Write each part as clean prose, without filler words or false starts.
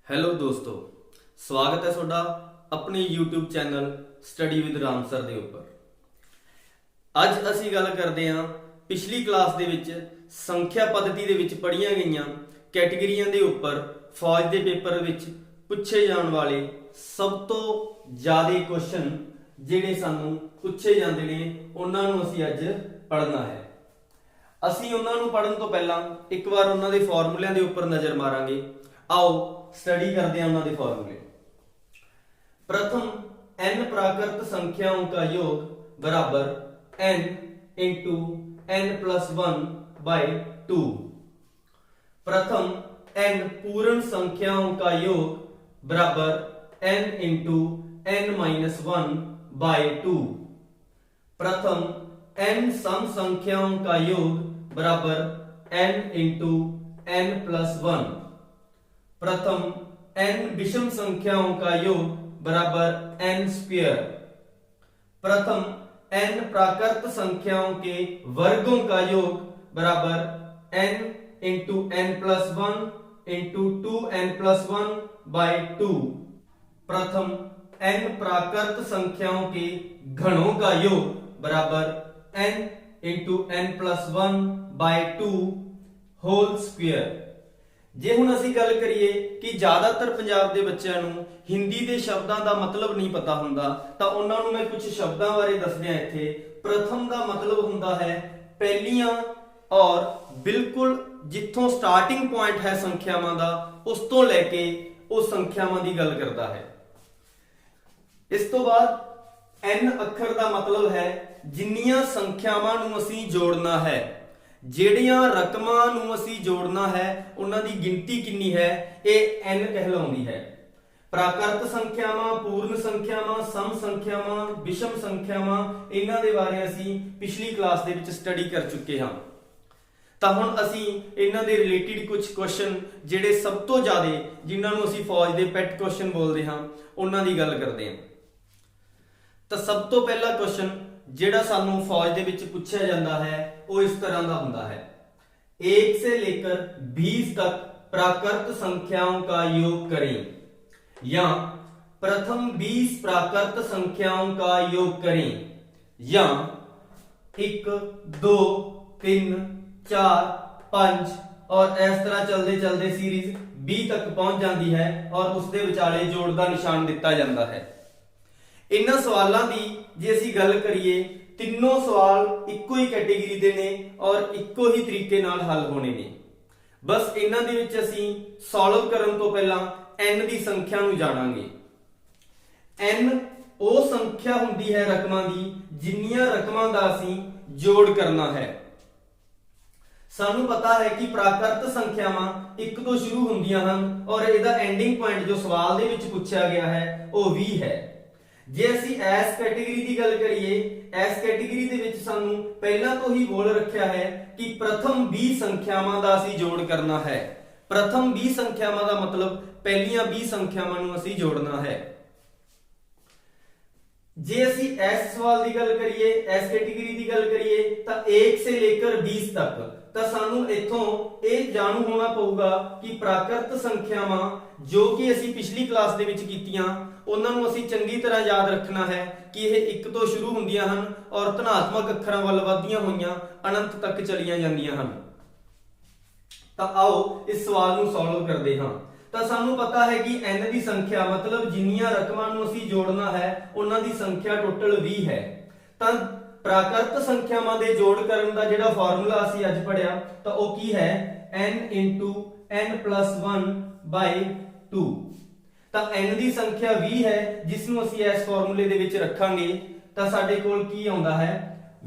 Hello दोस्तों, स्वागत है ਤੁਹਾਡਾ अपने YouTube channel study with Ram sir ਦੇ ਉੱਪਰ। ਅੱਜ ਅਸੀਂ ਗੱਲ ਕਰਦੇ ਹਾਂ ਪਿਛਲੀ ਕਲਾਸ ਦੇ ਵਿੱਚ ਸੰਖਿਆ ਪद्धਤੀ ਦੇ ਵਿੱਚ ਪੜ੍ਹੀਆਂ ਗਈਆਂ ਕੈਟੇਗਰੀਆਂ ਦੇ ਉੱਪਰ ਫੌਜ ਦੇ ਪੇਪਰ ਵਿੱਚ ਪੁੱਛੇ ਜਾਣ ਵਾਲੇ ਸਭ ਤੋਂ ਜ਼ਿਆਦਾ ਕੁਐਸਚਨ ਜਿਹੜੇ ਸਾਨੂੰ ਪੁੱਛੇ ਜਾਂਦੇ ਨੇ ਉਹਨਾਂ ਨੂੰ ਅਸੀਂ ਅੱਜ ਪੜ੍ਹਨਾ ਹੈ। ਅਸੀਂ ਉਹਨਾਂ ਨੂੰ ਪੜ੍ਹਨ ਤੋਂ ਪਹਿਲਾਂ ਇੱਕ ਵਾਰ ਉਹਨਾਂ ਦੇ ਫਾਰਮੂਲਿਆਂ ਦੇ ਉੱਪਰ ਨਜ਼ਰ ਮਾਰਾਂਗੇ। आओ स्टडी करते हैं उन्होंने फॉर्मूले। प्रथम n प्राकृत संख्याओं का योग बराबर n into n plus 1 by 2। प्रथम n पूर्ण संख्याओं का योग बराबर n into n minus 1 by 2। प्रथम n सम संख्याओं का योग बराबर n इंटू n प्लस 1। प्रथम n विषम संख्याओं का योग बराबर n स्क्वायर। प्रथम n प्राकृत संख्याओं के वर्गों का योग बराबर n into n plus 1 into 2n plus 1 by 2। प्रथम n प्राकृत संख्याओं के घनों का योग बराबर n into n plus 1 by 2 whole square. ਜੇ ਹੁਣ ਅਸੀਂ ਗੱਲ ਕਰੀਏ ਕਿ ਜ਼ਿਆਦਾਤਰ ਪੰਜਾਬ ਦੇ ਬੱਚਿਆਂ ਨੂੰ ਹਿੰਦੀ ਦੇ ਸ਼ਬਦਾਂ ਦਾ ਮਤਲਬ ਨਹੀਂ ਪਤਾ ਹੁੰਦਾ ਤਾਂ ਉਹਨਾਂ ਨੂੰ ਮੈਂ ਕੁਝ ਸ਼ਬਦਾਂ ਬਾਰੇ ਦੱਸਦਿਆਂ ਇੱਥੇ। ਪ੍ਰਥਮ ਦਾ ਮਤਲਬ ਹੁੰਦਾ ਹੈ ਪਹਿਲੀਆਂ ਔਰ ਬਿਲਕੁਲ ਜਿੱਥੋਂ ਸਟਾਰਟਿੰਗ ਪੁਆਇੰਟ ਹੈ ਸੰਖਿਆਵਾਂ ਦਾ ਉਸ ਤੋਂ ਲੈ ਕੇ ਉਹ ਸੰਖਿਆਵਾਂ ਦੀ ਗੱਲ ਕਰਦਾ ਹੈ। ਇਸ ਤੋਂ ਬਾਅਦ n ਅੱਖਰ ਦਾ ਮਤਲਬ ਹੈ ਜਿੰਨੀਆਂ ਸੰਖਿਆਵਾਂ ਨੂੰ ਅਸੀਂ ਜੋੜਨਾ ਹੈ, ਜਿਹੜੀਆਂ ਰਕਮਾਂ ਨੂੰ ਅਸੀਂ ਜੋੜਨਾ ਹੈ ਉਹਨਾਂ ਦੀ ਗਿਣਤੀ ਕਿੰਨੀ ਹੈ, ਇਹ n ਕਹਿਲਾਉਂਦੀ ਹੈ। ਪ੍ਰਾਕ੍ਰਿਤ ਸੰਖਿਆਵਾਂ, ਪੂਰਨ ਸੰਖਿਆਵਾਂ, ਸਮ ਸੰਖਿਆਵਾਂ, ਵਿਸ਼ਮ ਸੰਖਿਆਵਾਂ, ਇਹਨਾਂ ਦੇ ਬਾਰੇ ਅਸੀਂ ਪਿਛਲੀ ਕਲਾਸ ਦੇ ਵਿੱਚ ਸਟੱਡੀ ਕਰ ਚੁੱਕੇ ਹਾਂ। ਤਾਂ ਹੁਣ ਅਸੀਂ ਇਹਨਾਂ ਦੇ ਰਿਲੇਟਡ ਕੁਝ ਕੁਐਸਚਨ ਜਿਹੜੇ ਸਭ ਤੋਂ ਜ਼ਿਆਦਾ ਜਿਨ੍ਹਾਂ ਨੂੰ ਅਸੀਂ ਫੌਜ ਦੇ ਪੈਟ ਕੁਐਸਚਨ ਬੋਲਦੇ ਹਾਂ ਉਹਨਾਂ ਦੀ ਗੱਲ ਕਰਦੇ ਹਾਂ। ਤਾਂ ਸਭ ਤੋਂ ਪਹਿਲਾ ਕੁਐਸਚਨ ਜਿਹੜਾ ਸਾਨੂੰ फौज ਦੇ ਵਿੱਚ ਪੁੱਛਿਆ ਜਾਂਦਾ ਹੈ वो इस तरह का होता है, 1 से लेकर 20 तक प्राकृत संख्याओं का योग करें या प्रथम 20 प्राकृत संख्याओं का योग करें या 1 2 3 4 5 और इस तरह चलते चलते सीरीज 20 तक पहुंच जाती है और उसके विचाले जोड़ का निशान दिता जाता है। इन्हां सवालों की जे असीं गल करिए तीनों सवाल इक्को ही कैटेगरी दे ने और इक्को ही तरीके नाल हल होने ने। बस इन्हां दे विच असीं सॉल्व करन तो पहला n दी संख्या नूं जाणांगे। n ਉਹ संख्या हुंदी है रकमां दी जिन्नियां रकमां दा असीं जोड़ करना है। सानू पता है कि प्राकृत संख्यावां 1 ਤੋਂ शुरू ਹੁੰਦੀਆਂ ਹਨ और ਇਹਦਾ एंडिंग पॉइंट जो सवाल ਦੇ ਵਿੱਚ ਪੁੱਛਿਆ ਗਿਆ ਹੈ ਉਹ 20 है। ਜੇ ਅਸੀਂ ਐਸ ਕੈਟੇਗਰੀ ਦੀ ਗੱਲ ਕਰੀਏ, ਐਸ ਕੈਟੇਗਰੀ ਦੇ ਵਿੱਚ ਸਾਨੂੰ ਪਹਿਲਾਂ ਤੋਂ ਹੀ ਬੋਲ ਰੱਖਿਆ ਹੈ ਕਿ ਪ੍ਰਥਮ 20 ਸੰਖਿਆਵਾਂ ਦਾ ਅਸੀਂ ਜੋੜ ਕਰਨਾ ਹੈ। ਪ੍ਰਥਮ 20 ਸੰਖਿਆਵਾਂ ਦਾ ਮਤਲਬ ਪਹਿਲੀਆਂ 20 ਸੰਖਿਆਵਾਂ ਨੂੰ ਅਸੀਂ ਜੋੜਨਾ ਹੈ। ਜੇ ਅਸੀਂ ਐਸ ਸਵਾਲ ਦੀ ਗੱਲ ਕਰੀਏ, ਐਸ ਕੈਟੇਗਰੀ ਦੀ ਗੱਲ ਕਰੀਏ ਤਾਂ 1 से लेकर 20 तक ਤਾਂ ਸਾਨੂੰ ਇੱਥੋਂ ਇਹ ਜਾਣੂ ਹੋਣਾ ਪਊਗਾ ਕਿ ਪ੍ਰਾਕ੍ਰਿਤ ਸੰਖਿਆਵਾਂ ਜੋ ਕਿ ਅਸੀਂ ਪਿਛਲੀ ਕਲਾਸ ਦੇ ਵਿੱਚ ਕੀਤੀਆਂ ਉਹਨਾਂ ਨੂੰ ਅਸੀਂ ਚੰਗੀ ਤਰ੍ਹਾਂ ਯਾਦ ਰੱਖਣਾ ਹੈ ਕਿ ਇਹ 1 ਤੋਂ ਸ਼ੁਰੂ ਹੁੰਦੀਆਂ ਹਨ ਔਰ ਧਨਾਤਮਕ ਅੱਖਰਾਂ ਵੱਲ ਵਧਦੀਆਂ ਹੋਈਆਂ ਅਨੰਤ ਤੱਕ ਚਲੀਆਂ ਜਾਂਦੀਆਂ ਹਨ। ਤਾਂ ਆਓ ਇਸ ਸਵਾਲ ਨੂੰ ਸੋਲਵ ਕਰਦੇ ਹਾਂ। ਤਾਂ ਸਾਨੂੰ ਪਤਾ ਹੈ ਕਿ n ਦੀ ਸੰਖਿਆ ਮਤਲਬ ਜਿੰਨੀਆਂ ਰਕਮਾਂ ਨੂੰ ਅਸੀਂ ਜੋੜਨਾ ਹੈ ਉਹਨਾਂ ਦੀ ਸੰਖਿਆ ਟੋਟਲ 20 ਹੈ। ਤਾਂ ਪ੍ਰਾਕ੍ਰਿਤ ਸੰਖਿਆਵਾਂ ਦੇ ਜੋੜ ਕਰਨ ਦਾ ਜਿਹੜਾ ਫਾਰਮੂਲਾ ਅਸੀਂ ਅੱਜ ਪੜਿਆ ਤਾਂ ਉਹ ਕੀ ਹੈ, n n plus 1 by 2। ਤਾਂ n ਦੀ ਸੰਖਿਆ 20 ਹੈ ਜਿਸ ਨੂੰ ਅਸੀਂ ਇਸ ਫਾਰਮੂਲੇ ਦੇ ਵਿੱਚ ਰੱਖਾਂਗੇ ਤਾਂ ਸਾਡੇ ਕੋਲ ਕੀ ਆਉਂਦਾ ਹੈ,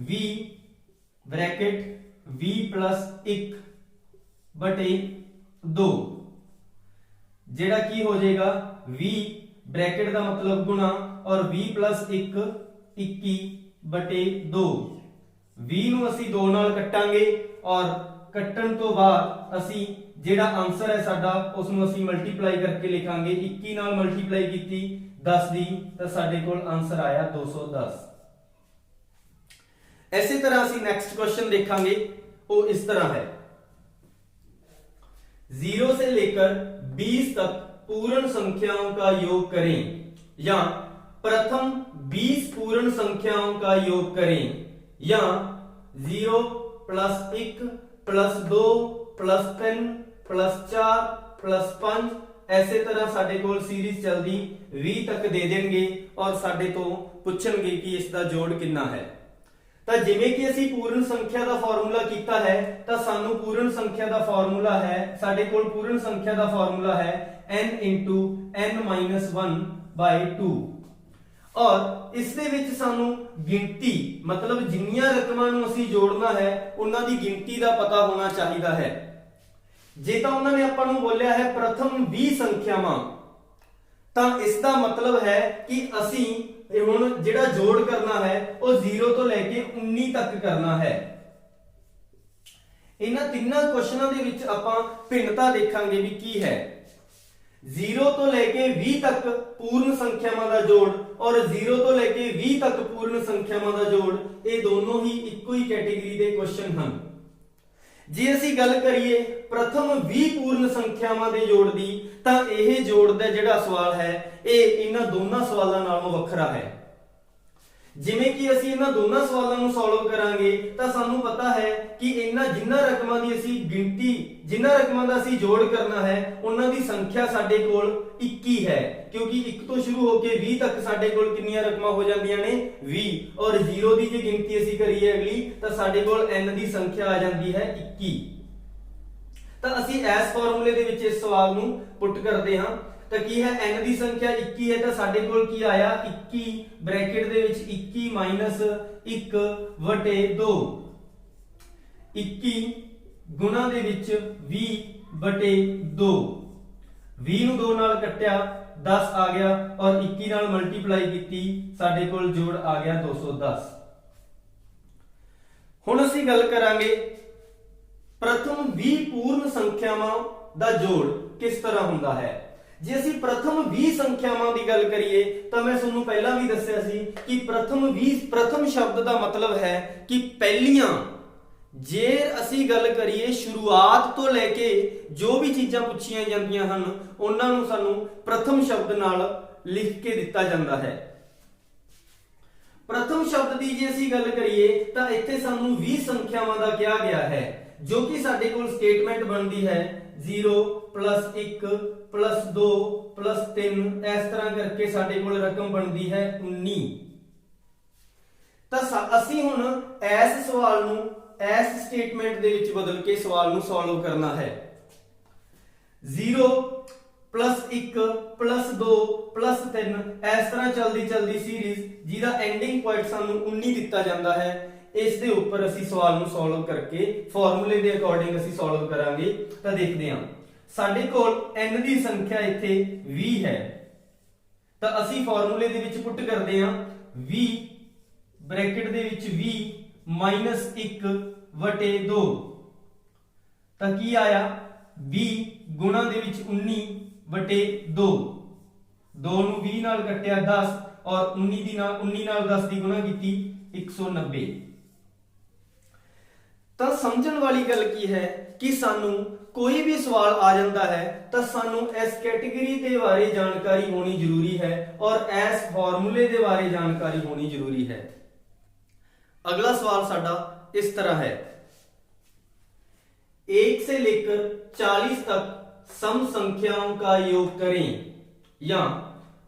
v ਬ੍ਰੈਕਟ v plus 1 ਬਟੇ 2 ਜਿਹੜਾ ਕੀ ਹੋ ਜਾਏਗਾ v ਬ੍ਰੈਕਟ ਦਾ ਮਤਲਬ ਗੁਣਾ और v plus 1 21 बटे 2। 20 ਨੂੰ ਅਸੀਂ 2 ਨਾਲ ਕੱਟਾਂਗੇ ਔਰ ਕੱਟਣ ਤੋਂ ਬਾਅਦ ਅਸੀਂ ਜਿਹੜਾ ਆਨਸਰ ਹੈ ਸਾਡਾ ਉਸ ਨੂੰ ਅਸੀਂ ਮਲਟੀਪਲਾਈ ਕਰਕੇ ਲਿਖਾਂਗੇ। 21 ਨਾਲ ਮਲਟੀਪਲਾਈ ਕੀਤੀ 10 ਦੀ ਤਾਂ ਸਾਡੇ ਕੋਲ ਆਨਸਰ ਆਇਆ 210। ਇਸੇ ਤਰ੍ਹਾਂ ਅਸੀਂ ਨੈਕਸਟ ਕੁਐਸਚਨ ਦੇਖਾਂਗੇ, ਉਹ ਇਸ ਤਰ੍ਹਾਂ है, 0 से लेकर 20 तक पूर्ण संख्याओं का योग करें, या प्रथम 20 पूर्ण संख्याओं का योग करें, या 0 plus 1 plus 2 plus 3 plus 4 plus 5 ऐसे तरह साडे कोल सीरीज चलदी 20 तक दे देंगे और साडे तो पुछणगे कि इसका जोड़ कितना है। ਤਾਂ ਜਿਵੇਂ ਕਿ ਅਸੀਂ ਪੂਰਨ ਸੰਖਿਆ ਦਾ ਫਾਰਮੂਲਾ ਕੀਤਾ ਹੈ ਤਾਂ ਸਾਨੂੰ ਪੂਰਨ ਸੰਖਿਆ ਦਾ ਫਾਰਮੂਲਾ ਹੈ, ਸਾਡੇ ਕੋਲ ਪੂਰਨ ਸੰਖਿਆ ਦਾ ਫਾਰਮੂਲਾ ਹੈ n n 1/2 ਔਰ ਇਸ ਦੇ ਵਿੱਚ ਸਾਨੂੰ ਗਿਣਤੀ ਮਤਲਬ ਜਿੰਨੀਆਂ ਰਕਮਾਂ ਨੂੰ ਅਸੀਂ ਜੋੜਨਾ ਹੈ ਉਹਨਾਂ ਦੀ ਗਿਣਤੀ ਦਾ ਪਤਾ ਹੋਣਾ ਚਾਹੀਦਾ ਹੈ। ਜੇ ਤਾਂ ਉਹਨਾਂ ਨੇ ਆਪਾਂ ਨੂੰ ਬੋਲਿਆ ਹੈ ਪ੍ਰਥਮ 20 ਸੰਖਿਆਵਾਂ ਤਾਂ ਇਸ ਦਾ ਮਤਲਬ ਹੈ ਕਿ ਅਸੀਂ ਹੁਣ ਜਿਹੜਾ ਜੋੜ ਕਰਨਾ ਹੈ ਉਹ 0 ਤੋਂ ਲੈ ਕੇ 19 ਤੱਕ ਕਰਨਾ ਹੈ। ਇਹਨਾਂ ਤਿੰਨਾਂ ਕੁਐਸਚਨਾਂ ਦੇ ਵਿੱਚ ਆਪਾਂ ਭਿੰਨਤਾ ਦੇਖਾਂਗੇ ਵੀ ਕੀ ਹੈ। 0 ਤੋਂ ਲੈ ਕੇ 20 ਤੱਕ ਪੂਰਨ ਸੰਖਿਆਵਾਂ ਦਾ ਜੋੜ ਔਰ 0 ਤੋਂ ਲੈ ਕੇ 20 ਤੱਕ ਪੂਰਨ ਸੰਖਿਆਵਾਂ ਦਾ ਜੋੜ ਇਹ ਦੋਨੋਂ ਹੀ ਇੱਕੋ ਹੀ ਕੈਟੇਗਰੀ ਦੇ ਕੁਐਸਚਨ ਹਨ। ਜੇ ਅਸੀਂ ਗੱਲ ਕਰੀਏ ਪ੍ਰਥਮ 20 ਪੂਰਨ ਸੰਖਿਆਵਾਂ ਦੇ ਜੋੜ ਦੀ ਤਾਂ ਇਹ ਜੋੜ ਦਾ ਜਿਹੜਾ ਸਵਾਲ ਹੈ ਇਹ ਇਹਨਾਂ ਦੋਨਾਂ ਸਵਾਲਾਂ ਨਾਲੋਂ ਵੱਖਰਾ ਹੈ। ਜਿਵੇਂ ਕਿ ਅਸੀਂ ਇਹਨਾਂ ਦੋਨਾਂ ਸਵਾਲਾਂ ਨੂੰ ਸੋਲਵ ਕਰਾਂਗੇ ਤਾਂ ਸਾਨੂੰ ਪਤਾ ਹੈ ਕਿ ਜਿੰਨਾ ਰਕਮਾਂ ਦੀ ਅਸੀਂ ਗਿਣਤੀ ਜਿੰਨਾ ਰਕਮਾਂ ਦਾ ਅਸੀਂ ਜੋੜ ਕਰਨਾ ਹੈ ਉਹਨਾਂ ਦੀ ਸੰਖਿਆ ਸਾਡੇ ਕੋਲ 21 ਹੈ, ਕਿਉਂਕਿ 1 ਤੋਂ ਸ਼ੁਰੂ ਹੋ ਕੇ 20 ਤੱਕ ਸਾਡੇ ਕੋਲ ਕਿੰਨੀਆਂ ਰਕਮਾਂ ਹੋ ਜਾਂਦੀਆਂ ਨੇ 20 ਔਰ 0 ਦੀ ਜੇ ਗਿਣਤੀ ਅਸੀਂ ਕਰੀਏ ਅਗਲੀ ਤਾਂ ਸਾਡੇ ਕੋਲ n ਦੀ ਸੰਖਿਆ ਆ ਜਾਂਦੀ ਹੈ 21। ਤਾਂ ਅਸੀਂ ਇਸ ਫਾਰਮੂਲੇ ਦੇ ਵਿੱਚ ਇਸ ਸਵਾਲ ਨੂੰ ਪੁੱਟ ਕਰਦੇ ਹਾਂ ਤਾਂ ਕੀ ਹੈ n ਦੀ ਸੰਖਿਆ 21 ਹੈ ਤਾਂ ਸਾਡੇ ਕੋਲ ਕੀ ਆਇਆ 21 ਬ੍ਰੈਕਟ ਦੇ ਵਿੱਚ 21 1/2 21 ਗੁਣਾ ਦੇ ਵਿੱਚ 20/2 20 ਨੂੰ 2 ਨਾਲ ਕੱਟਿਆ 10 ਆ ਗਿਆ ਔਰ 21 ਨਾਲ ਮਲਟੀਪਲਾਈ ਕੀਤੀ ਸਾਡੇ ਕੋਲ ਜੋੜ ਆ ਗਿਆ 210। ਹੁਣ ਅਸੀਂ ਗੱਲ ਕਰਾਂਗੇ ਪ੍ਰਥਮ 20 ਪੂਰਨ ਸੰਖਿਆਵਾਂ ਦਾ ਜੋੜ ਕਿਸ ਤਰ੍ਹਾਂ ਹੁੰਦਾ ਹੈ। ਜੇ ਅਸੀਂ ਪ੍ਰਥਮ 20 ਸੰਖਿਆਵਾਂ ਦੀ ਗੱਲ ਕਰੀਏ ਤਾਂ ਮੈਂ ਤੁਹਾਨੂੰ ਪਹਿਲਾਂ ਵੀ ਦੱਸਿਆ ਸੀ ਕਿ ਪ੍ਰਥਮ ਸ਼ਬਦ ਦਾ ਮਤਲਬ ਹੈ ਕਿ ਪਹਿਲੀਆਂ। ਜੇ ਅਸੀਂ ਗੱਲ ਕਰੀਏ ਸ਼ੁਰੂਆਤ ਤੋਂ ਲੈ ਕੇ ਜੋ ਵੀ ਚੀਜ਼ਾਂ ਪੁੱਛੀਆਂ ਜਾਂਦੀਆਂ ਹਨ ਉਹਨਾਂ ਨੂੰ ਸਾਨੂੰ ਪ੍ਰਥਮ ਸ਼ਬਦ ਨਾਲ ਲਿਖ ਕੇ ਦਿੱਤਾ ਜਾਂਦਾ ਹੈ। ਪ੍ਰਥਮ ਸ਼ਬਦ ਦੀ ਜੇ ਅਸੀਂ ਗੱਲ ਕਰੀਏ ਤਾਂ ਇੱਥੇ ਸਾਨੂੰ 20 ਸੰਖਿਆਵਾਂ ਦਾ ਕਿਹਾ ਗਿਆ ਹੈ ਜੋ ਕਿ ਸਾਡੇ ਕੋਲ ਸਟੇਟਮੈਂਟ ਬਣਦੀ ਹੈ 0 + 1 + 2 + 3 ਇਸ ਤਰ੍ਹਾਂ ਕਰਕੇ ਸਾਡੇ ਕੋਲ ਰਕਮ ਬਣਦੀ ਹੈ 19। ਤਾਂ ਅਸੀਂ ਹੁਣ ਇਸ ਸਵਾਲ ਨੂੰ ਇਸ ਸਟੇਟਮੈਂਟ ਦੇ ਵਿੱਚ ਬਦਲ ਕੇ ਸਵਾਲ ਨੂੰ ਸੋਲਵ ਕਰਨਾ ਹੈ। 0 + 1 + 2 + 3 ਇਸ ਤਰ੍ਹਾਂ ਚਲਦੀ ਸੀਰੀਜ਼ ਜਿਹਦਾ ਐਂਡਿੰਗ ਪੁਆਇੰਟ ਸਾਨੂੰ 19 ਦਿੱਤਾ ਜਾਂਦਾ ਹੈ। ਇਸ ਦੇ ਉੱਪਰ ਅਸੀਂ ਸਵਾਲ ਨੂੰ ਸੋਲਵ ਕਰਕੇ ਫਾਰਮੂਲੇ ਦੇ ਅਕੋਰਡਿੰਗ ਅਸੀਂ ਸੋਲਵ ਕਰਾਂਗੇ। ਤਾਂ ਦੇਖਦੇ ਹਾਂ ਸਾਡੇ ਕੋਲ n ਦੀ ਸੰਖਿਆ ਇੱਥੇ 20 ਹੈ ਤਾਂ ਅਸੀਂ ਫਾਰਮੂਲੇ ਦੇ ਵਿੱਚ ਪੁੱਟ ਕਰਦੇ ਹਾਂ 20 ਬ੍ਰੈਕਟ ਦੇ ਵਿੱਚ 20 - 1/2 ਤਾਂ ਕੀ ਆਇਆ 20 ਗੁਣਾ ਦੇ ਵਿੱਚ 19/2 2 ਨੂੰ 20 ਨਾਲ ਕੱਟਿਆ 10 ਔਰ 19 ਨਾਲ 10 ਦੀ ਗੁਣਾ ਕੀਤੀ 190। ਤਾਂ ਸਮਝਣ ਵਾਲੀ ਗੱਲ ਕੀ ਹੈ ਕਿ ਸਾਨੂੰ ਕੋਈ ਵੀ ਸਵਾਲ ਆ ਜਾਂਦਾ ਹੈ ਤਾਂ ਸਾਨੂੰ ਇਸ ਕੈਟੇਗਰੀ ਦੇ ਬਾਰੇ ਜਾਣਕਾਰੀ ਹੋਣੀ ਜ਼ਰੂਰੀ ਹੈ ਔਰ ਇਸ ਫਾਰਮੂਲੇ ਦੇ ਬਾਰੇ ਜਾਣਕਾਰੀ ਹੋਣੀ ਜ਼ਰੂਰੀ ਹੈ। अगला सवाल साडा इस तरह है 1 से लेकर 40 तक सम संख्याओं का योग करें, या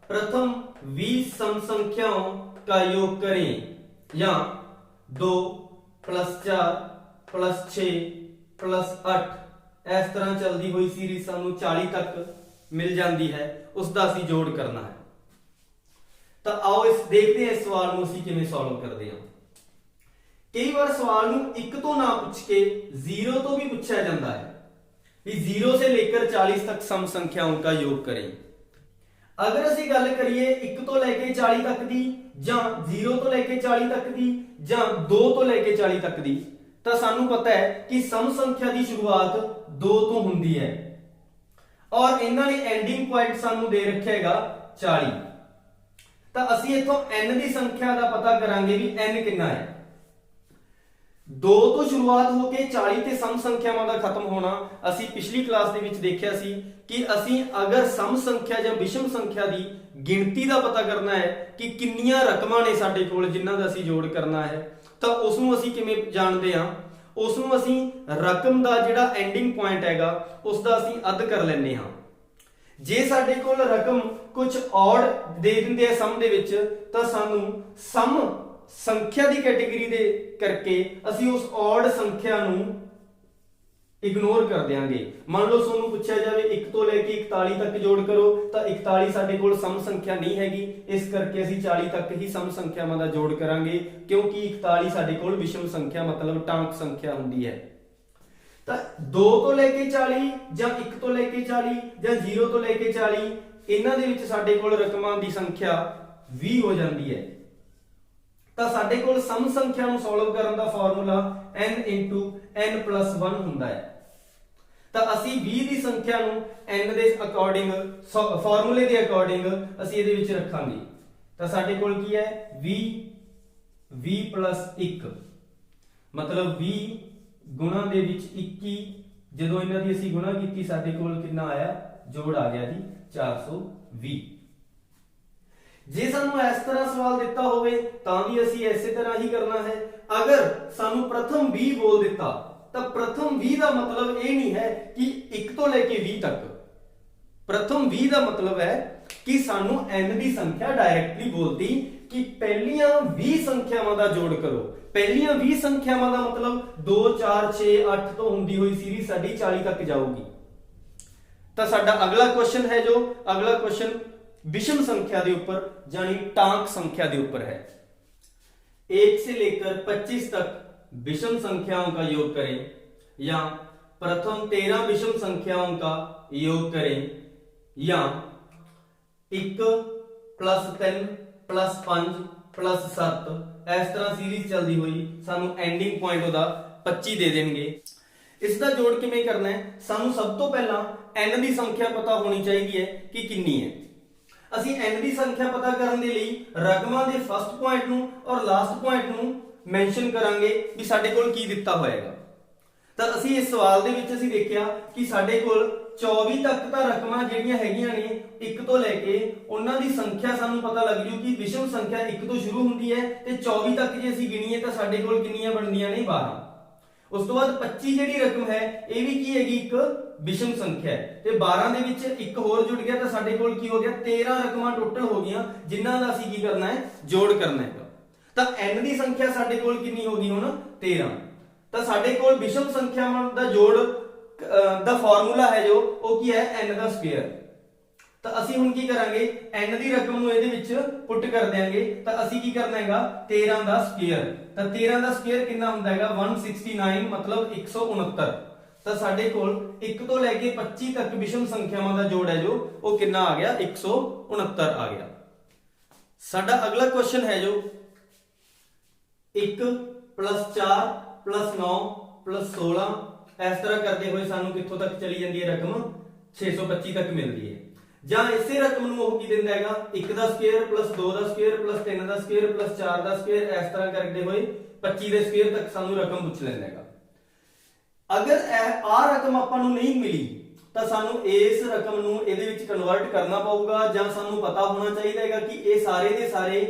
प्रथम 20 सम संख्याओं का योग करें, या 2 + 4 + 6 + 8 इस तरह चलती हुई सीरीज सानू 40 तक मिल जाती है उसका असीं जोड़ करना है। तो आओ इस देखते हैं इस सवाल को असीं किवें सॉल्व करते हैं। कई बार सवाल नूं 1 तो ना पूछ के 0 तो भी पूछा जाता है कि 0 से लेकर 40 तक सम संख्याओं का योग करें। अगर असीं गल करिए 1 तो लेके 40 तक दी जां 0 तो लेके 40 तक दी जां 2 तो लेके 40 तक दी ਤਾਂ ਸਾਨੂੰ ਪਤਾ ਹੈ ਕਿ ਸਮ ਸੰਖਿਆ ਦੀ ਸ਼ੁਰੂਆਤ 2 ਤੋਂ ਹੁੰਦੀ ਹੈ ਔਰ ਇਹਨਾਂ ਨੇ ਐਂਡਿੰਗ ਪੁਆਇੰਟ ਸਾਨੂੰ ਦੇ ਰੱਖਿਆ ਹੈਗਾ 40। ਤਾਂ ਅਸੀਂ ਇੱਥੋਂ n ਦੀ ਸੰਖਿਆ ਦਾ ਪਤਾ ਕਰਾਂਗੇ ਵੀ n ਕਿੰਨਾ ਹੈ। 2 ਤੋਂ ਸ਼ੁਰੂਆਤ ਹੋ ਕੇ 40 ਤੇ ਸਮ ਸੰਖਿਆਵਾਂ ਦਾ ਖਤਮ ਹੋਣਾ ਅਸੀਂ ਪਿਛਲੀ ਕਲਾਸ ਦੇ ਵਿੱਚ ਦੇਖਿਆ ਸੀ ਕਿ ਅਸੀਂ ਅਗਰ ਸਮ ਸੰਖਿਆ ਜਾਂ ਵਿਸ਼ਮ ਸੰਖਿਆ ਦੀ ਗਿਣਤੀ ਦਾ ਪਤਾ ਕਰਨਾ ਹੈ ਕਿ ਕਿੰਨੀਆਂ ਰਕਮਾਂ ਨੇ ਸਾਡੇ ਕੋਲ ਜਿਨ੍ਹਾਂ ਦਾ ਅਸੀਂ ਜੋੜ ਕਰਨਾ ਹੈ ਤਾਂ ਉਸ ਨੂੰ ਅਸੀਂ ਕਿਵੇਂ ਜਾਣਦੇ ਹਾਂ। ਉਸ ਨੂੰ ਅਸੀਂ ਰਕਮ ਦਾ ਜਿਹੜਾ ਐਂਡਿੰਗ ਪੁਆਇੰਟ ਹੈਗਾ ਉਸ ਦਾ ਅਸੀਂ ਅੱਧ ਕਰ ਲੈਂਦੇ ਹਾਂ। ਜੇ ਸਾਡੇ ਕੋਲ ਰਕਮ ਕੁਝ ਔਡ ਦੇ ਦਿੰਦੇ ਆ ਸਮ ਦੇ ਵਿੱਚ ਤਾਂ ਸਾਨੂੰ ਸਮ ਸੰਖਿਆ ਦੀ ਕੈਟੇਗਰੀ ਦੇ ਕਰਕੇ ਅਸੀਂ ਉਸ ਔਡ ਸੰਖਿਆ ਨੂੰ ਇਗਨੋਰ ਕਰ ਦਿਆਂਗੇ। ਮੰਨ ਲਓ ਤੁਹਾਨੂੰ ਪੁੱਛਿਆ ਜਾਵੇ 1 ਤੋਂ ਲੈ ਕੇ 41 ਤੱਕ ਜੋੜ ਕਰੋ ਤਾਂ 41 ਸਾਡੇ ਕੋਲ ਸਮ ਸੰਖਿਆ ਨਹੀਂ ਹੈਗੀ, ਇਸ ਕਰਕੇ ਅਸੀਂ 40 ਤੱਕ ਹੀ ਸਮ ਸੰਖਿਆਵਾਂ ਦਾ ਜੋੜ ਕਰਾਂਗੇ ਕਿਉਂਕਿ 41 ਸਾਡੇ ਕੋਲ ਵਿਸ਼ਮ ਸੰਖਿਆ ਮਤਲਬ ਟਾਂਕ ਸੰਖਿਆ ਹੁੰਦੀ ਹੈ। ਤਾਂ 2 ਤੋਂ ਲੈ ਕੇ 40 ਜਾਂ 1 ਤੋਂ ਲੈ ਕੇ 40 ਜਾਂ 0 ਤੋਂ ਲੈ ਕੇ 40 ਇਹਨਾਂ ਦੇ ਵਿੱਚ ਸਾਡੇ ਕੋਲ ਰਕਮਾਂ ਦੀ ਸੰਖਿਆ 20 ਹੋ ਜਾਂਦੀ ਹੈ। ਤਾਂ ਸਾਡੇ ਕੋਲ ਸਮ ਸੰਖਿਆ ਨੂੰ ਸੋਲਵ ਕਰਨ ਦਾ ਫਾਰਮੂਲਾ n n + 1 ਹੁੰਦਾ ਹੈ। ਤਾਂ ਅਸੀਂ 20 ਦੀ ਸੰਖਿਆ ਨੂੰ n ਦੇ ਅਕੋਰਡਿੰਗ ਫਾਰਮੂਲੇ ਦੇ ਅਕੋਰਡਿੰਗ ਅਸੀਂ ਇਹਦੇ ਵਿੱਚ ਰੱਖਾਂਗੇ। ਤਾਂ ਸਾਡੇ ਕੋਲ ਕੀ ਹੈ 20 + 1 ਮਤਲਬ 20 ਗੁਣਾ ਦੇ ਵਿੱਚ 21 ਜਦੋਂ ਇਹਨਾਂ ਦੀ ਅਸੀਂ ਗੁਣਾ ਕੀਤੀ ਸਾਡੇ ਕੋਲ ਕਿੰਨਾ ਆਇਆ ਜੋੜ ਆ ਗਿਆ ਜੀ 420। ਜੇ ਸਾਨੂੰ ਇਸ ਤਰ੍ਹਾਂ ਸਵਾਲ ਦਿੱਤਾ ਹੋਵੇ ਤਾਂ ਵੀ ਅਸੀਂ ਇਸੇ ਤਰ੍ਹਾਂ ਹੀ ਕਰਨਾ ਹੈ। ਅਗਰ ਸਾਨੂੰ ਪ੍ਰਥਮ 20 ਬੋਲ ਦਿੱਤਾ ਤਾਂ ਪ੍ਰਥਮ 20 ਦਾ ਮਤਲਬ ਇਹ ਨਹੀਂ ਹੈ ਕਿ 1 ਤੋਂ ਲੈ ਕੇ 20 ਤੱਕ। ਪ੍ਰਥਮ 20 ਦਾ ਮਤਲਬ ਹੈ ਕਿ ਸਾਨੂੰ n ਦੀ ਸੰਖਿਆ ਡਾਇਰੈਕਟਲੀ ਬੋਲਦੀ ਕਿ ਪਹਿਲੀਆਂ 20 ਸੰਖਿਆਵਾਂ ਦਾ ਜੋੜ ਕਰੋ। ਪਹਿਲੀਆਂ 20 ਸੰਖਿਆਵਾਂ ਦਾ ਮਤਲਬ 2 4 6 8 ਤੋਂ ਹੁੰਦੀ ਹੋਈ ਸੀਰੀਜ਼ ਸਾਡੀ 40 ਤੱਕ ਜਾਊਗੀ। ਤਾਂ ਸਾਡਾ ਅਗਲਾ ਕੁਐਸਚਨ ਹੈ ਜੋ ਅਗਲਾ ਕੁਐਸਚਨ विषम संख्या के ऊपर यानी टांक संख्या के ऊपर है। 1 से लेकर 25 तक विषम संख्याओं का योग करें या प्रथम 13 विषम संख्याओं का योग करें या 1 + 3 + 5 + 7 इस तरह सीरीज चलती हुई सानू एंडिंग पॉइंट ओदा 25 दे देंगे। इसका जोड़ किवें करना है सानू सब तो पहला n की संख्या पता होनी चाहिए कि कितनी है। ਅਸੀਂ n ਦੀ ਸੰਖਿਆ ਪਤਾ ਕਰਨ ਦੇ ਲਈ ਰਕਮਾਂ ਦੇ ਫਸਟ ਪੁਆਇੰਟ ਨੂੰ ਔਰ ਲਾਸਟ ਪੁਆਇੰਟ ਨੂੰ ਮੈਂਸ਼ਨ ਕਰਾਂਗੇ ਵੀ ਸਾਡੇ ਕੋਲ ਕੀ ਦਿੱਤਾ ਹੋਏਗਾ। ਤਾਂ ਅਸੀਂ ਇਸ ਸਵਾਲ ਦੇ ਵਿੱਚ ਅਸੀਂ ਦੇਖਿਆ ਕਿ ਸਾਡੇ ਕੋਲ 24 ਤੱਕ ਤਾਂ ਰਕਮਾਂ ਜਿਹੜੀਆਂ ਹੈਗੀਆਂ ਨੇ 1 ਤੋਂ ਲੈ ਕੇ ਉਹਨਾਂ ਦੀ ਸੰਖਿਆ ਸਾਨੂੰ ਪਤਾ ਲੱਗ ਜੂ ਕਿ ਵਿਸ਼ਮ ਸੰਖਿਆ 1 ਤੋਂ ਸ਼ੁਰੂ ਹੁੰਦੀ ਹੈ ਤੇ 24 ਤੱਕ ਜੇ ਅਸੀਂ ਗਿਣੀਏ ਤਾਂ ਸਾਡੇ ਕੋਲ ਕਿੰਨੀਆਂ ਬਣਦੀਆਂ ਨੇ 12। ਉਸ ਤੋਂ ਬਾਅਦ 25 ਜਿਹੜੀ ਰਕਮ ਹੈ ਇਹ ਵੀ ਕੀ ਹੈਗੀ ਇੱਕ ਵਿਸ਼ਮ ਸੰਖਿਆ ਹੈ ਤੇ 12 ਦੇ ਵਿੱਚ ਇੱਕ ਹੋਰ ਜੁੜ ਗਿਆ ਤਾਂ ਸਾਡੇ ਕੋਲ ਕੀ ਹੋ ਗਿਆ 13 ਰਕਮਾਂ ਟੋਟਲ ਹੋ ਗਈਆਂ ਜਿਨ੍ਹਾਂ ਦਾ ਅਸੀਂ ਕੀ ਕਰਨਾ ਹੈ ਜੋੜ ਕਰਨਾ ਹੈ। ਤਾਂ n ਦੀ ਸੰਖਿਆ ਸਾਡੇ ਕੋਲ ਕਿੰਨੀ ਹੋ ਗਈ ਹੁਣ 13। ਤਾਂ ਸਾਡੇ ਕੋਲ ਵਿਸ਼ਮ ਸੰਖਿਆਵਾਂ ਦਾ ਜੋੜ ਦਾ ਫਾਰਮੂਲਾ ਹੈ ਜੋ ਉਹ ਕੀ ਹੈ n ਦਾ ਸਕੁਅਰ। ਤਾਂ ਅਸੀਂ ਹੁਣ ਕੀ ਕਰਾਂਗੇ n ਦੀ ਰਕਮ ਨੂੰ ਇਹਦੇ ਵਿੱਚ ਪੁੱਟ ਕਰ ਦਿਆਂਗੇ ਤਾਂ ਅਸੀਂ ਕੀ ਕਰਨਾ ਹੈਗਾ 13 ਦਾ ਸਕੁਅਰ। ਤਾਂ 13 ਦਾ ਸਕੁਅਰ ਕਿੰਨਾ ਹੁੰਦਾ ਹੈਗਾ 169 ਮਤਲਬ 169। ਤਾਂ ਸਾਡੇ ਕੋਲ 1 ਤੋਂ ਲੈ ਕੇ 25 ਤੱਕ ਵਿਸ਼ਮ ਸੰਖਿਆਵਾਂ ਦਾ ਜੋੜ ਹੈ ਜੋ ਉਹ ਕਿੰਨਾ ਆ ਗਿਆ 169 ਆ ਗਿਆ। ਸਾਡਾ ਅਗਲਾ ਕੁਐਸਚਨ ਹੈ ਜੋ 1 + 4 + 9 + 16 ਇਸ ਤਰ੍ਹਾਂ ਕਰਦੇ ਹੋਏ ਸਾਨੂੰ ਕਿੱਥੋਂ ਤੱਕ ਚਲੀ ਜਾਂਦੀ ਹੈ ਰਕਮ 625 ਤੱਕ ਮਿਲਦੀ ਹੈ। ਜਾਂ ਇਸੇ ਰਕਮ ਨੂੰ ਉਹ ਕੀ ਦਿੰਦਾ ਹੈਗਾ 1 ਦਾ ਸਕੁਅਰ + 2 ਦਾ ਸਕੁਅਰ + 3 ਦਾ ਸਕੁਅਰ + 4 ਦਾ ਸਕੁਅਰ ਇਸ ਤਰ੍ਹਾਂ ਕਰਦੇ ਹੋਏ 25 ਦੇ ਸਕੁਅਰ ਤੱਕ ਸਾਨੂੰ ਰਕਮ ਪੁੱਛ ਲੈਂਦਾ ਹੈਗਾ। ਅਗਰ ਆ ਰਕਮ ਆਪਾਂ ਨੂੰ ਨਹੀਂ ਮਿਲੀ ਤਾਂ ਸਾਨੂੰ ਇਸ ਰਕਮ ਨੂੰ ਇਹਦੇ ਵਿੱਚ ਕਨਵਰਟ ਕਰਨਾ ਪਊਗਾ ਜਾਂ ਸਾਨੂੰ ਪਤਾ ਹੋਣਾ ਚਾਹੀਦਾ ਹੈਗਾ ਕਿ ਇਹ ਸਾਰੇ ਦੇ ਸਾਰੇ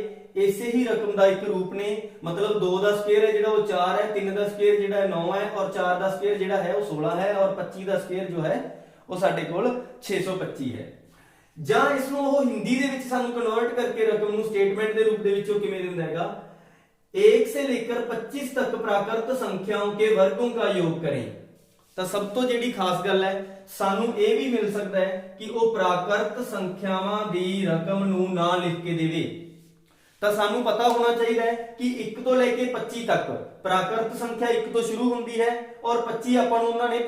ਇਸੇ ਹੀ ਰਕਮ ਦਾ ਇੱਕ ਰੂਪ ਨੇ। ਮਤਲਬ 2 ਦਾ ਸਕੁਅਰ ਹੈ ਜਿਹੜਾ ਉਹ 4 ਹੈ, 3 ਦਾ ਸਕੁਅਰ ਜਿਹੜਾ ਹੈ 9 ਹੈ ਔਰ 4 ਦਾ ਸਕੁਅਰ ਜਿਹੜਾ ਹੈ ਉਹ 16 ਹੈ ਔਰ 25 ਦਾ ਸਕੁਅਰ ਜੋ ਹੈ ਉਹ ਸਾਡੇ ਕੋਲ 625 ਹੈ। ਜਾਂ ਇਸ ਨੂੰ ਉਹ ਹਿੰਦੀ ਦੇ ਵਿੱਚ ਸਾਨੂੰ ਕਨਵਰਟ ਕਰਕੇ ਰਕਮ ਨੂੰ ਸਟੇਟमेंट ਦੇ रूप ਦੇ ਵਿੱਚ ਉਹ ਕਿਵੇਂ ਦਿੰਦਾ ਹੈਗਾ 1 से लेकर 25 तक प्राकृत संख्याओं के वर्गों का योग करें। ਤਾਂ ਸਭ ਤੋਂ ਜਿਹੜੀ ਖਾਸ ਗੱਲ ਹੈ ਸਾਨੂੰ ਇਹ ਵੀ ਮਿਲ ਸਕਦਾ ਹੈ ਕਿ ਉਹ ਪ੍ਰਾਕਰਤ ਸੰਖਿਆਵਾਂ ਦੀ ਰਕਮ ਨੂੰ ਨਾ ਲਿਖ ਕੇ ਦੇਵੇ। ਤਾਂ ਸਾਨੂੰ ਪਤਾ ਹੋਣਾ ਚਾਹੀਦਾ ਹੈ ਕਿ 1 ਤੋਂ ਲੈ ਕੇ 25 ਤੱਕ ਪ੍ਰਾਕਰਤ ਸੰਖਿਆ 1 ਤੋਂ ਸ਼ੁਰੂ ਹੁੰਦੀ ਹੈ ਔਰ 25 ਆਪਾਂ ਨੂੰ ਉਹਨਾਂ ਨੇ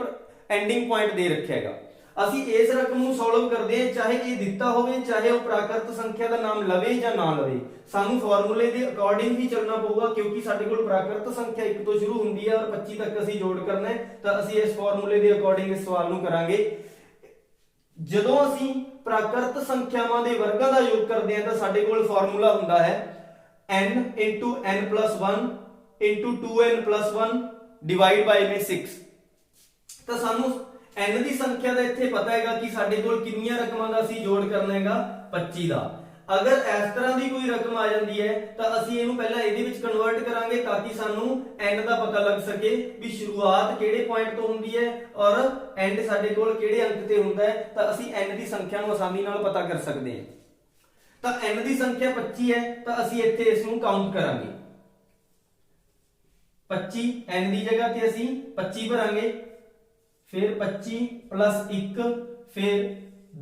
ਐਂਡਿੰਗ ਪੁਆਇੰਟ ਦੇ ਰੱਖਿਆ ਹੈਗਾ। ਅਸੀਂ ਇਸ ਰਕਮ ਨੂੰ ਸੋਲਵ ਕਰਦੇ ਹਾਂ ਚਾਹੇ ਇਹ ਦਿੱਤਾ ਹੋਵੇ ਚਾਹੇ ਉਹ ਪ੍ਰਾਕਰਤ ਸੰਖਿਆ ਦਾ ਨਾਮ ਲਵੇ ਜਾਂ ਨਾ ਲਵੇ ਸਾਨੂੰ ਫਾਰਮੂਲੇ ਦੇ ਅਕੋਰਡਿੰਗ ਹੀ ਚੱਲਣਾ ਪਊਗਾ ਕਿਉਂਕਿ ਸਾਡੇ ਕੋਲ ਪ੍ਰਾਕਰਤ ਸੰਖਿਆ 1 ਤੋਂ ਸ਼ੁਰੂ ਹੁੰਦੀ ਹੈ ਔਰ 25 ਤੱਕ ਅਸੀਂ ਜੋੜ ਕਰਨਾ ਹੈ। ਤਾਂ ਅਸੀਂ ਇਸ ਫਾਰਮੂਲੇ ਦੇ ਅਕੋਰਡਿੰਗ ਇਸ ਸਵਾਲ ਨੂੰ ਕਰਾਂਗੇ। ਜਦੋਂ ਅਸੀਂ ਪ੍ਰਾਕਰਤ ਸੰਖਿਆਵਾਂ ਦੇ ਵਰਗਾਂ ਦਾ ਯੋਗ ਕਰਦੇ ਹਾਂ ਤਾਂ ਸਾਡੇ ਕੋਲ ਫਾਰਮੂਲਾ ਹੁੰਦਾ ਹੈ n × n + 1 × 2n + 1 ਡਿਵਾਈਡ ਬਾਈ ਨੇ 6। ਤਾਂ ਸਾਨੂੰ n ਦੀ ਸੰਖਿਆ ਦਾ ਇੱਥੇ ਪਤਾ ਹੈਗਾ ਕਿ ਸਾਡੇ ਕੋਲ ਕਿੰਨੀਆਂ ਰਕਮਾਂ ਦਾ ਅਸੀਂ ਜੋੜ ਕਰਨਾ ਹੈਗਾ 25 ਦਾ। ਅਗਰ ਇਸ ਤਰ੍ਹਾਂ ਦੀ ਕੋਈ ਰਕਮ ਆ ਜਾਂਦੀ ਹੈ ਤਾਂ ਅਸੀਂ ਇਹਨੂੰ ਪਹਿਲਾਂ ਇਹਦੇ ਵਿੱਚ ਕਨਵਰਟ ਕਰਾਂਗੇ ਤਾਂ ਕਿ ਸਾਨੂੰ n ਦਾ ਪਤਾ ਲੱਗ ਸਕੇ ਵੀ ਸ਼ੁਰੂਆਤ ਕਿਹੜੇ ਪੁਆਇੰਟ ਤੋਂ ਹੁੰਦੀ ਹੈ ਔਰ ਐਂਡ ਸਾਡੇ ਕੋਲ ਕਿਹੜੇ ਅੰਕ ਤੇ ਹੁੰਦਾ ਹੈ, ਤਾਂ ਅਸੀਂ n ਦੀ ਸੰਖਿਆ ਨੂੰ ਆਸਾਨੀ ਨਾਲ ਪਤਾ ਕਰ ਸਕਦੇ ਹਾਂ। ਤਾਂ n ਦੀ ਸੰਖਿਆ 25 ਹੈ ਤਾਂ ਅਸੀਂ ਇੱਥੇ ਇਸ ਨੂੰ ਕਾਊਂਟ ਕਰਾਂਗੇ। 25 n ਦੀ ਜਗ੍ਹਾ ਤੇ ਅਸੀਂ 25 ਭਰਾਂਗੇ, फिर 25 प्लस 1, फिर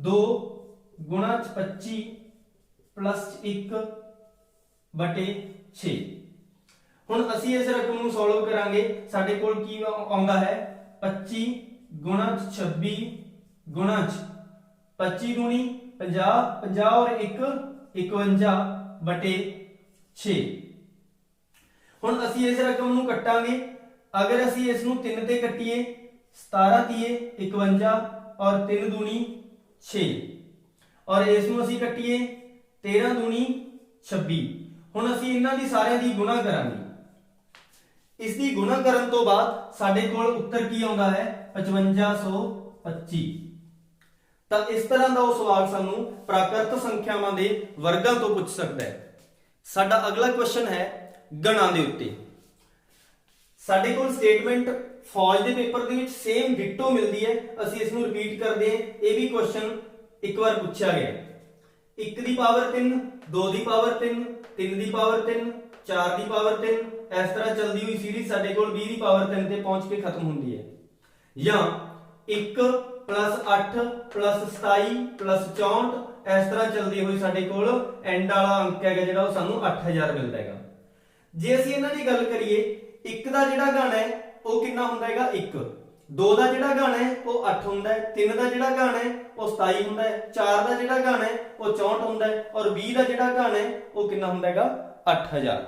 2 गुणा 25 प्लस 1 बटे 6। हुण असी इस रकम नूं सॉल्व करांगे। साडे कोल की आउंदा है 25 गुणा 26 गुणा 25 दूनी 50, 50 और 1 51 बटे 6। हुण असी इस रकम नूं कट्टांगे। अगर असी इस नूं 3 ते कट्टीए 17 तीए 51 और 3 दूनी 6 और इस ਨੂੰ ਅਸੀਂ ਕੱਟੀਏ 13 दूनी 26। ਹੁਣ ਅਸੀਂ ਇਹਨਾਂ ਦੀ ਸਾਰਿਆਂ ਦੀ ਗੁਣਾ ਕਰਾਂਗੇ। ਇਸ ਦੀ ਗੁਣਾ ਕਰਨ ਤੋਂ ਬਾਅਦ ਸਾਡੇ ਕੋਲ ਉੱਤਰ ਕੀ ਆਉਂਦਾ ਹੈ 5525। ਤਾਂ ਇਸ ਤਰ੍ਹਾਂ ਦਾ ਉਹ ਸਵਾਲ ਸਾਨੂੰ ਪ੍ਰਾਕ੍ਰਿਤ ਸੰਖਿਆਵਾਂ ਦੇ ਵਰਗਾਂ ਤੋਂ ਪੁੱਛ ਸਕਦਾ ਹੈ। ਸਾਡਾ ਅਗਲਾ ਕੁਐਸਚਨ ਹੈ ਗਣਾਂ ਦੇ ਉੱਤੇ। ਸਾਡੇ ਕੋਲ ਸਟੇਟਮੈਂਟ फौज के पेपर ਦੇ ਵਿੱਚ सेम डिटो मिलती है। ਅਸੀਂ ਇਸ ਨੂੰ ਰਿਪੀਟ ਕਰਦੇ ਹਾਂ। ਇਹ ਵੀ ਕੁਐਸਚਨ ਇੱਕ ਵਾਰ ਪੁੱਛਿਆ ਗਿਆ। 1 ਦੀ ਪਾਵਰ 3, 2 ਦੀ ਪਾਵਰ 3, 3 ਦੀ ਪਾਵਰ 3, 4 ਦੀ ਪਾਵਰ 3, ਇਸ ਤਰ੍ਹਾਂ ਚੱਲਦੀ ਹੋਈ ਸੀਰੀਜ਼ ਸਾਡੇ ਕੋਲ 20 ਦੀ ਪਾਵਰ 3 ਤੇ ਪਹੁੰਚ ਕੇ ਖਤਮ ਹੁੰਦੀ ਹੈ। ਜਾਂ 1 + 8 + 27 + 64 ਇਸ ਤਰ੍ਹਾਂ ਚੱਲਦੀ ਹੋਈ ਸਾਡੇ ਕੋਲ ਐਂਡ ਵਾਲਾ ਅੰਕ ਹੈਗਾ ਜਿਹੜਾ ਉਹ ਸਾਨੂੰ 8000 ਮਿਲਦਾ ਹੈਗਾ। ਜੇ ਅਸੀਂ ਇਹਨਾਂ ਦੀ ਗੱਲ ਕਰੀਏ 1 ਦਾ ਜਿਹੜਾ ਗਣ ਹੈ ਉਹ ਕਿੰਨਾ ਹੁੰਦਾ ਹੈਗਾ 1, 2 ਦਾ ਜਿਹੜਾ ਗਣ ਹੈ ਉਹ 8 ਹੁੰਦਾ ਹੈ, 3 ਦਾ ਜਿਹੜਾ ਗਣ ਹੈ ਉਹ 27 ਹੁੰਦਾ ਹੈ, 4 ਦਾ ਜਿਹੜਾ ਗਣ ਹੈ ਉਹ 64 ਹੁੰਦਾ ਹੈ ਔਰ 20 ਦਾ ਜਿਹੜਾ ਗਣ ਹੈ ਉਹ ਕਿੰਨਾ ਹੁੰਦਾ ਹੈਗਾ 8000।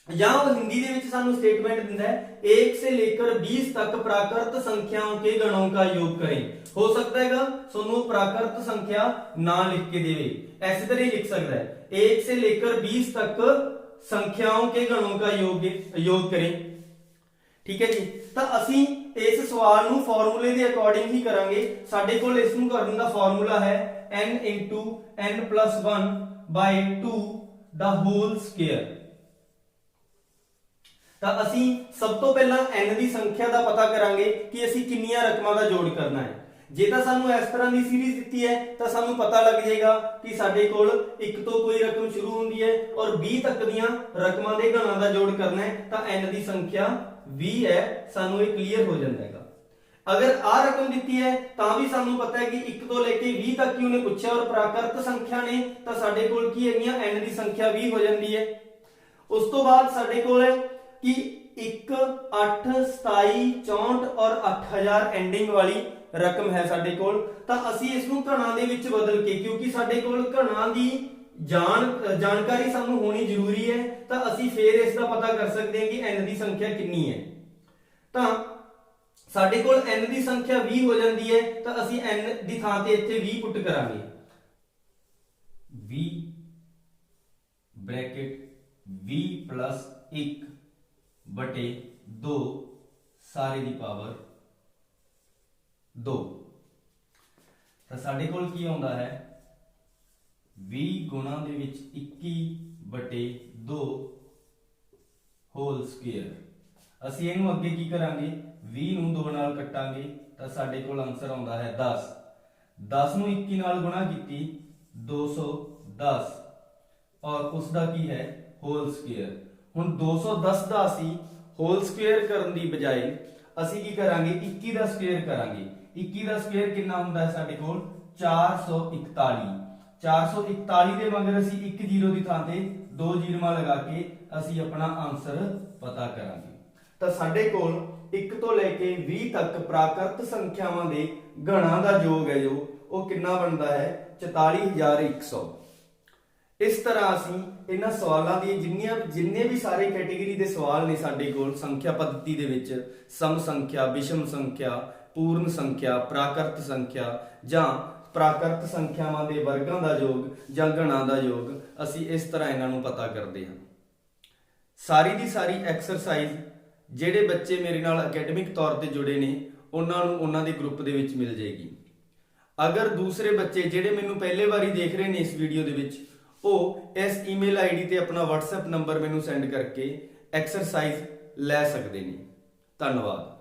ਜਾਂ ਉਹ हिंदी ਦੇ ਵਿੱਚ ਸਾਨੂੰ स्टेटमेंट ਦਿੰਦਾ है 1 से लेकर 20 तक प्राकृत संख्याओं के गणों का योग करें। हो सकता हैगा ਤੁਹਾਨੂੰ प्राकृत संख्या ना लिख के देवे, ऐसे तरह लिख सकता है 1 से लेकर 20 तक संख्याओं के गणों का योग करें। ठीक है जी। ਤਾਂ ਅਸੀਂ ਇਸ ਸਵਾਲ ਨੂੰ ਫਾਰਮੂਲੇ ਦੇ ਅਕੋਰਡਿੰਗ ਹੀ ਕਰਾਂਗੇ। ਸਾਡੇ ਕੋਲ ਇਸ ਨੂੰ ਕਰਨ ਦਾ ਫਾਰਮੂਲਾ ਹੈ n * n + 1 / 2 ਦਾ ਹੋਲ ਸਕੁਅਰ। ਤਾਂ ਅਸੀਂ ਸਭ ਤੋਂ ਪਹਿਲਾਂ n ਦੀ ਸੰਖਿਆ ਦਾ ਪਤਾ ਕਰਾਂਗੇ ਕਿ ਅਸੀਂ ਕਿੰਨੀਆਂ ਰਕਮਾਂ ਦਾ ਜੋੜ ਕਰਨਾ ਹੈ। ਜੇ ਤਾਂ ਸਾਨੂੰ ਇਸ ਤਰ੍ਹਾਂ ਦੀ ਸੀਰੀਜ਼ ਦਿੱਤੀ ਹੈ ਤਾਂ ਸਾਨੂੰ ਪਤਾ ਲੱਗ ਜਾਏਗਾ ਕਿ ਸਾਡੇ ਕੋਲ 1 ਤੋਂ ਕੋਈ ਰਕਮ ਸ਼ੁਰੂ ਹੁੰਦੀ ਹੈ ਔਰ 20 ਤੱਕ ਦੀਆਂ ਰਕਮਾਂ ਦੇ ਗਣਾਂ ਦਾ ਜੋੜ ਕਰਨਾ ਹੈ ਤਾਂ n ਦੀ ਸੰਖਿਆ 20 है। ਸਾਨੂੰ ਇਹ ਕਲੀਅਰ ਹੋ ਜਾਂਦਾ ਹੈਗਾ। ਅਗਰ ਆ ਰਕਮ ਦਿੱਤੀ ਹੈ ਤਾਂ ਵੀ ਸਾਨੂੰ ਪਤਾ ਹੈ ਕਿ 1 ਤੋਂ ਲੈ ਕੇ 20 ਤੱਕ ਹੀ ਉਹਨੇ ਪੁੱਛਿਆ ਔਰ ਪ੍ਰਾਕ੍ਰਿਤ ਸੰਖਿਆ ਨੇ ਤਾਂ ਸਾਡੇ ਕੋਲ ਕੀ ਹੈਗੀਆਂ n ਦੀ ਸੰਖਿਆ 20 ਹੋ ਜਾਂਦੀ ਹੈ। ਉਸ ਤੋਂ ਬਾਅਦ ਸਾਡੇ ਕੋਲ ਹੈ ਕਿ 1 8 27 64 और 8000 एंडिंग वाली रकम है ਸਾਡੇ ਕੋਲ। ਤਾਂ ਅਸੀਂ ਇਸ ਨੂੰ ਘਣਾਂ ਦੇ ਵਿੱਚ ਬਦਲ ਕੇ, ਕਿਉਂਕਿ ਸਾਡੇ ਕੋਲ ਘਣਾਂ ਦੀ ਜਾਣਕਾਰੀ ਸਾਨੂੰ ਹੋਣੀ ਜ਼ਰੂਰੀ ਹੈ ਤਾਂ ਅਸੀਂ ਫੇਰ ਇਸ ਦਾ ਪਤਾ ਕਰ ਸਕਦੇ ਹਾਂ ਕਿ n ਦੀ ਸੰਖਿਆ ਕਿੰਨੀ ਹੈ। ਤਾਂ ਸਾਡੇ ਕੋਲ n ਦੀ ਸੰਖਿਆ 20 ਹੋ ਜਾਂਦੀ ਹੈ ਤਾਂ ਅਸੀਂ n ਦੀ ਥਾਂ ਤੇ ਇੱਥੇ 20 ਪੁੱਟ ਕਰਾਂਗੇ। 20 ਬ੍ਰੈਕਟ 20 + 1 बटे 2 सारे ਦੀ ਪਾਵਰ 2। ਤਾਂ ਸਾਡੇ ਕੋਲ ਕੀ ਆਉਂਦਾ ਹੈ 20 ਗੁਣਾ ਦੇ ਵਿੱਚ 21 ਬਟੇ 2 ਹੋਲ ਸਕੁਅਰ। ਅਸੀਂ ਇਹਨੂੰ ਅੱਗੇ ਕੀ ਕਰਾਂਗੇ 20 ਨੂੰ 2 ਨਾਲ ਕੱਟਾਂਗੇ ਤਾਂ ਸਾਡੇ ਕੋਲ ਆਨਸਰ ਆਉਂਦਾ ਹੈ 10। 10 ਨੂੰ 21 ਨਾਲ ਗੁਣਾ ਕੀਤੀ 210 ਔਰ ਉਸ ਦਾ ਕੀ ਹੈ ਹੋਲ ਸਕੁਅਰ। ਹੁਣ 210 ਦਾ ਅਸੀਂ ਹੋਲ ਸਕੁਅਰ ਕਰਨ ਦੀ ਬਜਾਏ ਅਸੀਂ ਕੀ ਕਰਾਂਗੇ 21 ਦਾ ਸਕੁਅਰ ਕਰਾਂਗੇ। 21 ਦਾ ਸਕੁਅਰ ਕਿੰਨਾ ਹੁੰਦਾ ਹੈ ਸਾਡੇ ਕੋਲ 441। 441 ਦੇ ਮਗਰ ਅਸੀਂ 1 0 ਦੀ ਥਾਂ ਤੇ 2 ਜ਼ੀਰੋਆਂ ਲਗਾ ਕੇ ਅਸੀਂ ਆਪਣਾ ਆਨਸਰ ਪਤਾ ਕਰਾਂਗੇ। ਤਾਂ ਸਾਡੇ ਕੋਲ 1 ਤੋਂ ਲੈ ਕੇ 20 ਤੱਕ ਪ੍ਰਾਕ੍ਰਿਤ ਸੰਖਿਆਵਾਂ ਦੇ ਗਣਾਂ ਦਾ ਯੋਗ ਹੈ ਜੋ ਉਹ ਕਿੰਨਾ ਬਣਦਾ ਹੈ 44100। ਇਸ ਤਰ੍ਹਾਂ ਅਸੀਂ ਇਹਨਾਂ ਸਵਾਲਾਂ ਦੀ ਜਿੰਨੇ ਵੀ ਸਾਰੇ ਕੈਟੇਗਰੀ ਦੇ ਸਵਾਲ ਨੇ ਸਾਡੇ ਕੋਲ ਸੰਖਿਆ ਪੱਧਤੀ ਦੇ ਵਿੱਚ ਸਮ ਸੰਖਿਆ, ਵਿਸ਼ਮ ਸੰਖਿਆ, ਪੂਰਨ ਸੰਖਿਆ, ਪ੍ਰਾਕ੍ਰਿਤ ਸੰਖਿਆ ਜਾਂ ਪ੍ਰਾਕ੍ਰਿਤ ਸੰਖਿਆਵਾਂ ਦੇ ਵਰਗਾਂ ਦਾ ਯੋਗ ਜਾਂ ਗਣਾਂ ਦਾ ਯੋਗ ਅਸੀਂ ਇਸ ਤਰ੍ਹਾਂ ਇਹਨਾਂ ਨੂੰ ਪਤਾ ਕਰਦੇ ਹਾਂ। ਸਾਰੀ ਦੀ ਸਾਰੀ ਐਕਸਰਸਾਈਜ਼ ਜਿਹੜੇ ਬੱਚੇ ਮੇਰੇ ਨਾਲ ਅਕੈਡਮਿਕ ਤੌਰ ਤੇ ਜੁੜੇ ਨੇ ਉਹਨਾਂ ਨੂੰ ਉਹਨਾਂ ਦੇ ਗਰੁੱਪ ਦੇ ਵਿੱਚ ਮਿਲ ਜਾਏਗੀ। ਅਗਰ ਦੂਸਰੇ ਬੱਚੇ ਜਿਹੜੇ ਮੈਨੂੰ ਪਹਿਲੇ ਵਾਰੀ ਦੇਖ ਰਹੇ ਨੇ ਇਸ ਵੀਡੀਓ ਦੇ ਵਿੱਚ, ਉਹ ਇਸ ਈਮੇਲ ਆਈਡੀ ਤੇ ਆਪਣਾ WhatsApp ਨੰਬਰ ਮੈਨੂੰ ਸੈਂਡ ਕਰਕੇ ਐਕਸਰਸਾਈਜ਼ ਲੈ ਸਕਦੇ ਨੇ। ਧੰਨਵਾਦ।